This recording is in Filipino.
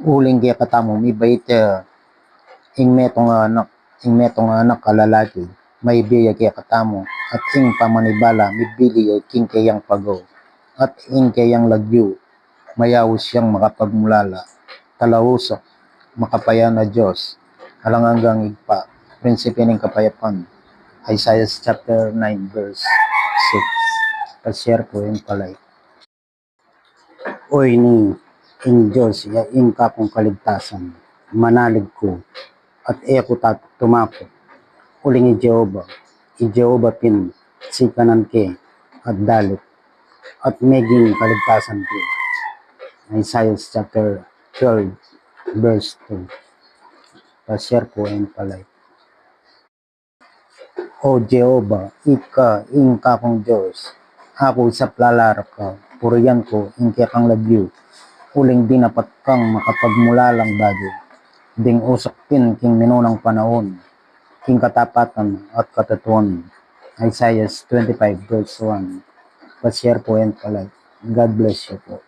Uling kaya katamo, may bait ing metong anak kalalaki, may biya kaya katamo, at ing pamanibala, may bili ay king kayang pagaw, at ing kayang lagyo, mayawos siyang makapagmulala, talahusok, makapaya na Diyos, alang hanggang igpa, prinsipe ng kapayapan, Isaiah chapter 9 verse 6. Share ko yung palay. Oy ni ing Diyos, ya ing kapong kaligtasan, manalig ko, at eko tumapo, uling i Jehova pin, sikanan ke, at dalit, at meging kaligtasan ko. Isaiah chapter 12 verse 2. Share ko yung palay. O Jehova, ika ing kapong Diyos, ako sa plalarap ka, puriyan ko ing kang lagyo, uling dinapat kang makapagmulalang bagay, ding usok pin king minunang panahon, king katapatan at katatuan. Isaiah 25 verse 1. Pa-share po yan pala. God bless you po.